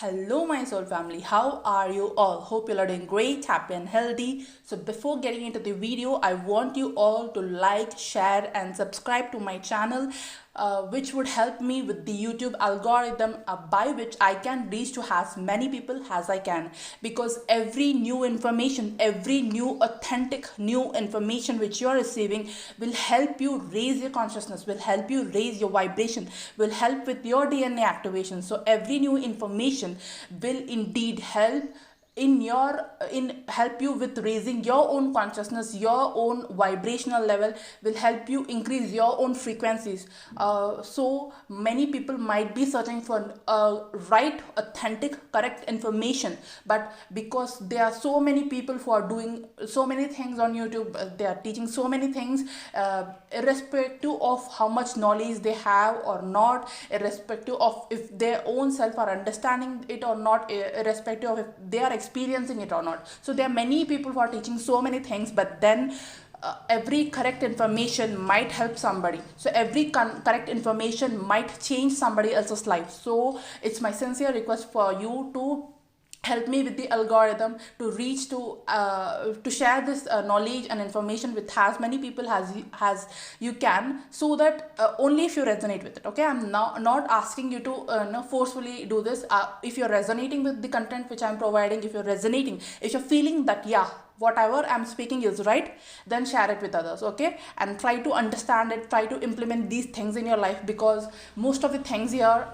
Hello, my soul family. How are you all? Hope you are doing great, happy, and healthy. So, before getting into the video, I want you all to like, share, and subscribe to my channel, which would help me with the YouTube algorithm by which I can reach to as many people as I can. Because every new information, every new authentic new information which you are receiving will help you raise your consciousness, will help you raise your vibration, will help with your DNA activation. So every new information will indeed help you with raising your own consciousness, your own vibrational level, will help you increase your own frequencies. So many people might be searching for right, authentic, correct information, but because there are so many people who are doing so many things on YouTube, they are teaching so many things, irrespective of how much knowledge they have or not, irrespective of if their own self are understanding it or not, irrespective of if they are experiencing it or not. So there are many people who are teaching so many things, but then every correct information might help somebody. So every correct information might change somebody else's life. So it's my sincere request for you to help me with the algorithm to reach to share this knowledge and information with as many people as you can, so that only if you resonate with it. Okay, I'm not asking you to forcefully do this. If you're resonating with the content which I'm providing, if you're resonating, if you're feeling that whatever I'm speaking is right, then share it with others. Okay, and try to understand it, try to implement these things in your life, because most of the things here,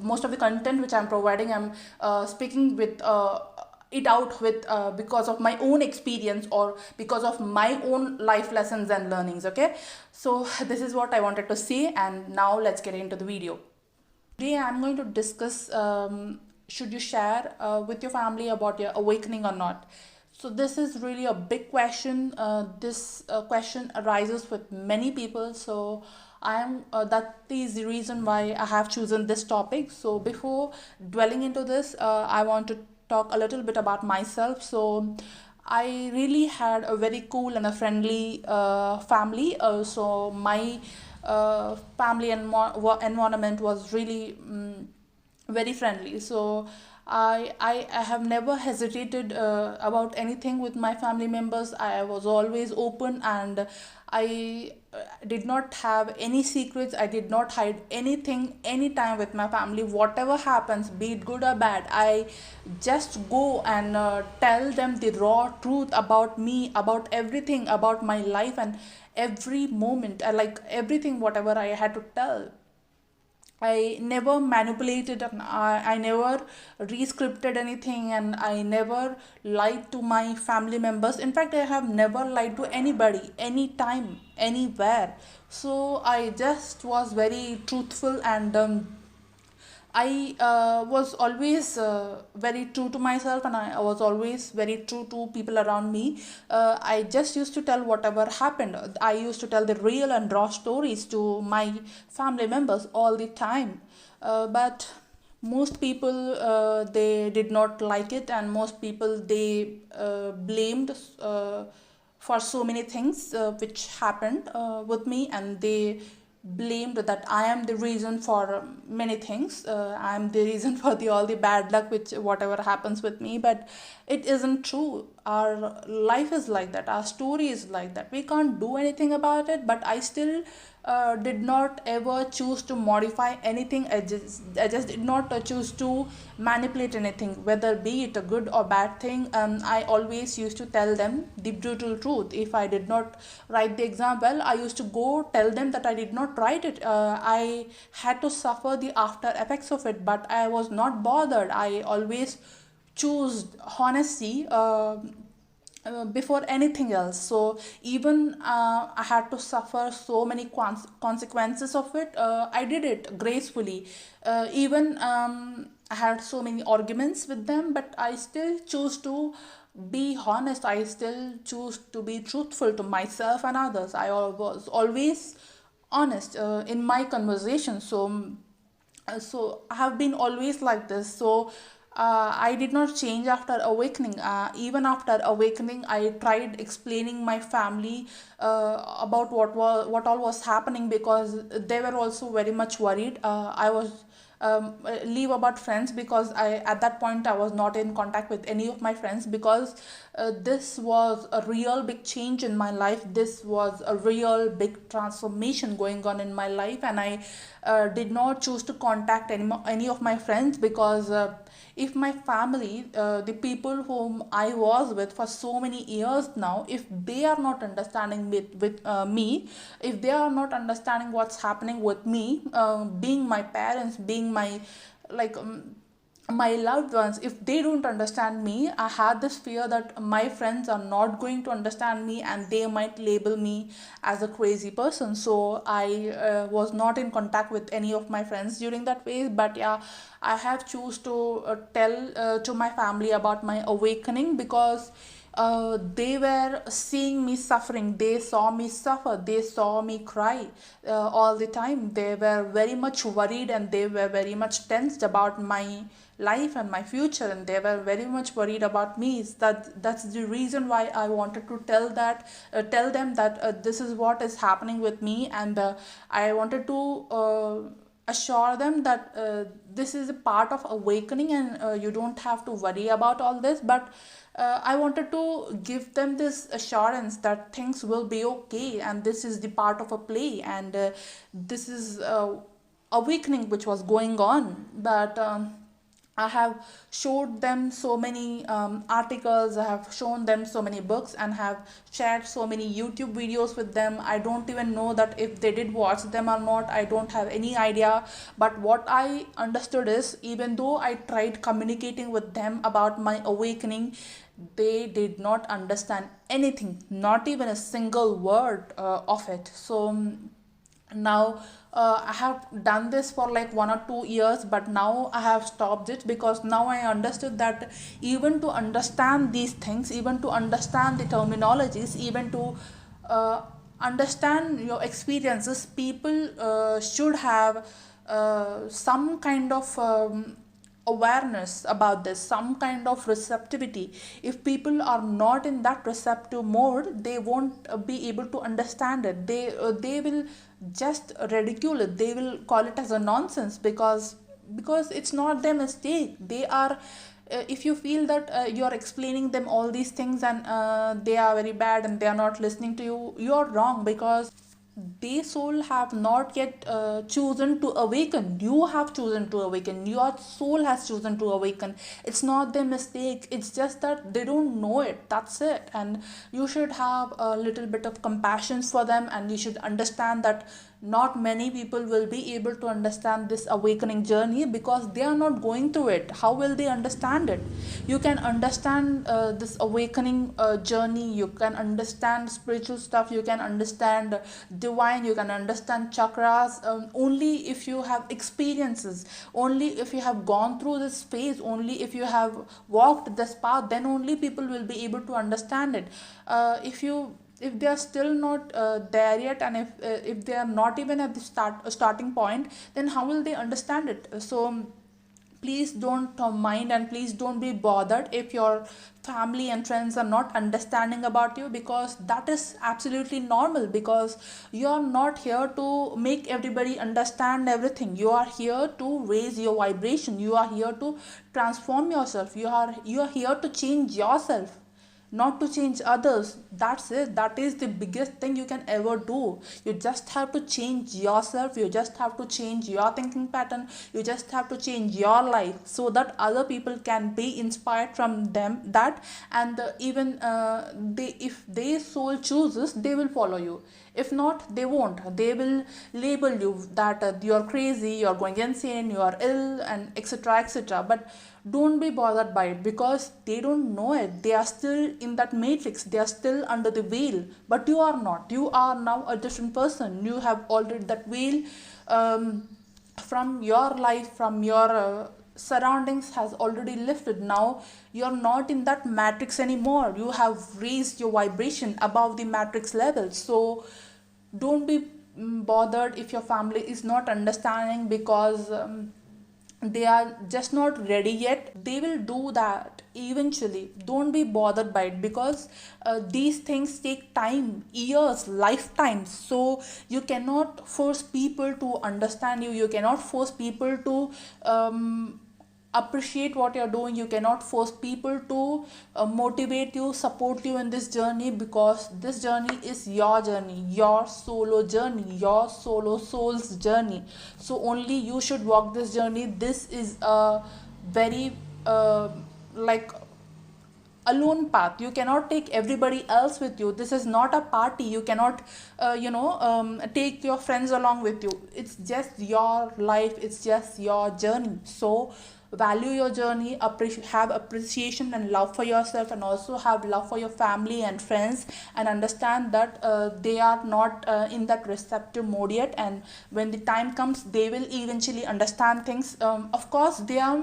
most of the content which I'm providing, I'm speaking with it out with because of my own experience or because of my own life lessons and learnings. Okay, so this is what I wanted to say, and now let's get into the video. Today I'm going to discuss, should you share with your family about your awakening or not. So this is really a big question. This question arises with many people. So that is the reason why I have chosen this topic. So before dwelling into this, I want to talk a little bit about myself. So I really had a very cool and a friendly family. So my family and environment was really very friendly. So I have never hesitated about anything with my family members. I was always open, and I did not have any secrets. I did not hide anything anytime with my family. Whatever happens, be it good or bad, I just go and tell them the raw truth about me, about everything, about my life, and every moment, like everything, whatever I had to tell. I never manipulated, and I never re-scripted anything, and I never lied to my family members. In fact, I have never lied to anybody, anytime, anywhere. So I just was very truthful, and I was always very true to myself, and I was always very true to people around me. I just used to tell whatever happened. I used to tell the real and raw stories to my family members all the time. But most people, they did not like it, and most people, they blamed for so many things which happened with me, and they blamed that I am the reason for many things. I am the reason for the all the bad luck which whatever happens with me, but it isn't true. Our life is like that. Our story is like that. We can't do anything about it. But I still did not ever choose to modify anything. I just did not choose to manipulate anything, whether be it a good or bad thing. I always used to tell them the brutal truth. If I did not write the exam well, I used to go tell them that I did not write it. I had to suffer the after effects of it, but I was not bothered. I always choose honesty before anything else. So even I had to suffer so many consequences of it, I did it gracefully. Even I had so many arguments with them, but I still choose to be honest. I still choose to be truthful to myself and others. I was always honest in my conversation. So I have been always like this. So I did not change after awakening. Even after awakening, I tried explaining my family about what all was happening, because they were also very much worried. I was leave about friends, because I at that point I was not in contact with any of my friends, because this was a real big change in my life. This was a real big transformation going on in my life, and I did not choose to contact any of my friends, because if my family, the people whom I was with for so many years now, if they are not understanding me, if they are not understanding what's happening with me, being my parents, being my, like, my loved ones, if they don't understand me, I had this fear that my friends are not going to understand me and they might label me as a crazy person. So I was not in contact with any of my friends during that phase. But yeah, I have choose to tell to my family about my awakening, because they were seeing me suffering. They saw me suffer, they saw me cry all the time. They were very much worried, and they were very much tensed about my life and my future, and they were very much worried about me. That's the reason why I wanted to tell them that this is what is happening with me, and I wanted to assure them that this is a part of awakening, and you don't have to worry about all this. But I wanted to give them this assurance that things will be okay, and this is the part of a play, and this is awakening which was going on. But I have showed them so many articles, I have shown them so many books, and have shared so many YouTube videos with them. I don't even know that if they did watch them or not. I don't have any idea. But what I understood is, even though I tried communicating with them about my awakening, they did not understand anything, not even a single word of it. So now I have done this for like 1 or 2 years, but now I have stopped it, because now I understood that even to understand these things, even to understand the terminologies, even to uh, understand your experiences, people should have some kind of awareness about this, some kind of receptivity. If people are not in that receptive mode, they won't be able to understand it. They will just ridicule it, they will call it as a nonsense, because it's not their mistake. They are if you feel that you're explaining them all these things, and they are very bad and they are not listening to you, you're wrong, because they soul have not yet chosen to awaken. You have chosen to awaken, your soul has chosen to awaken. It's not their mistake, it's just that they don't know it, that's it. And you should have a little bit of compassion for them, and you should understand that not many people will be able to understand this awakening journey, because they are not going through it. How will they understand it? You can understand this awakening journey, you can understand spiritual stuff, you can understand divine, you can understand chakras, only if you have experiences, only if you have gone through this phase, only if you have walked this path, then only people will be able to understand it. If they are still not there yet, and if they are not even at the starting point, then how will they understand it? So please don't mind, and please don't be bothered if your family and friends are not understanding about you, because that is absolutely normal, because you are not here to make everybody understand everything. You are here to raise your vibration, you are here to transform yourself, you are here to change yourself, not to change others. That's it, that is the biggest thing you can ever do. You just have to change yourself, you just have to change your thinking pattern, you just have to change your life, so that other people can be inspired from them, that. And even they, if their soul chooses, they will follow you. If not, they won't. They will label you that you're crazy, you're going insane, you are ill, and etc etc. But don't be bothered by it, because they don't know it. They are still in that matrix, they are still under the veil. But you are not, you are now a different person. You have already that veil from your life, from your surroundings has already lifted. Now you're not in that matrix anymore, you have raised your vibration above the matrix level. So don't be bothered if your family is not understanding, because they are just not ready yet. They will do that eventually. Don't be bothered by it, because these things take time, years, lifetimes. So you cannot force people to understand you, you cannot force people to appreciate what you're doing, you cannot force people to motivate you, support you in this journey, because this journey is your journey, your solo journey, your solo soul's journey. So only you should walk this journey. This is a very like alone path. You cannot take everybody else with you. This is not a party. You cannot take your friends along with you. It's just your life, it's just your journey. So value your journey, have appreciation and love for yourself, and also have love for your family and friends, and understand that they are not in that receptive mode yet, and when the time comes they will eventually understand things. Of course they are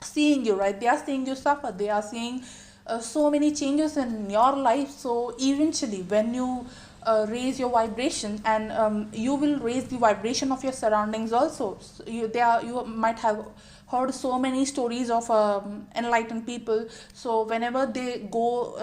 seeing you, right? They are seeing you suffer, they are seeing so many changes in your life. So eventually when you raise your vibration, and you will raise the vibration of your surroundings also. So you might have heard so many stories of enlightened people. So whenever they go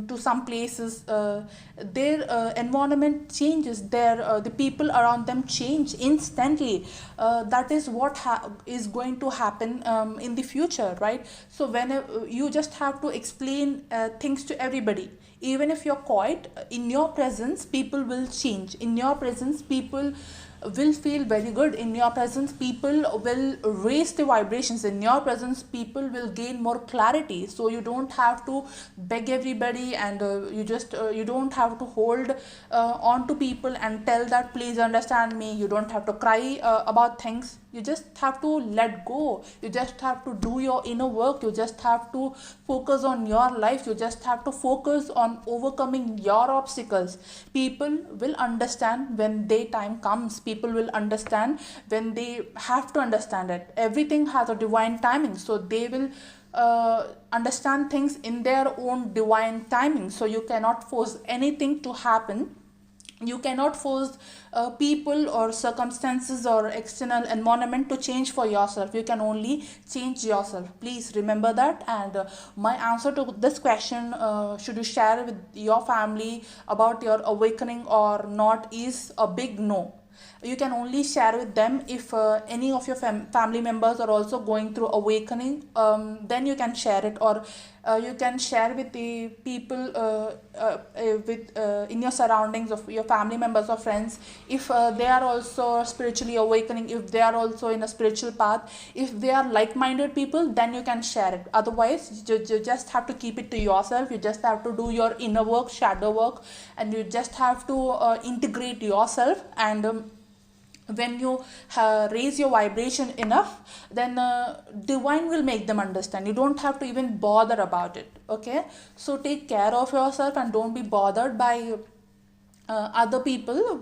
to some places, their environment changes, the people around them change instantly. That is what is going to happen in the future, right? So whenever you just have to explain things to everybody, even if you're quiet, in your presence people will change, in your presence people will feel very good, in your presence people will raise the vibrations, in your presence people will gain more clarity. So you don't have to beg everybody, and you don't have to hold on to people and tell that please understand me. You don't have to cry about things. You just have to let go, you just have to do your inner work, you just have to focus on your life, you just have to focus on overcoming your obstacles. People will understand when their time comes, people will understand when they have to understand it. Everything has a divine timing, so they will understand things in their own divine timing. So you cannot force anything to happen, you cannot force people or circumstances or external environment to change for yourself. You can only change yourself. Please remember that. And my answer to this question, should you share with your family about your awakening or not, is a big no. You can only share with them if any of your family members are also going through awakening. Then you can share it, or you can share with the people with in your surroundings of your family members or friends, if they are also spiritually awakening, if they are also in a spiritual path, if they are like-minded people, then you can share it. Otherwise you just have to keep it to yourself. You just have to do your inner work, shadow work, and you just have to integrate yourself. And when you raise your vibration enough, then divine will make them understand. You don't have to even bother about it. Okay, so take care of yourself and don't be bothered by other people.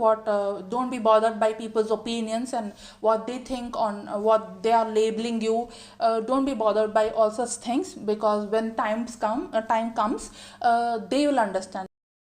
Don't be bothered by people's opinions and what they think on what they are labeling you. Don't be bothered by all such things, because when time comes, they will understand.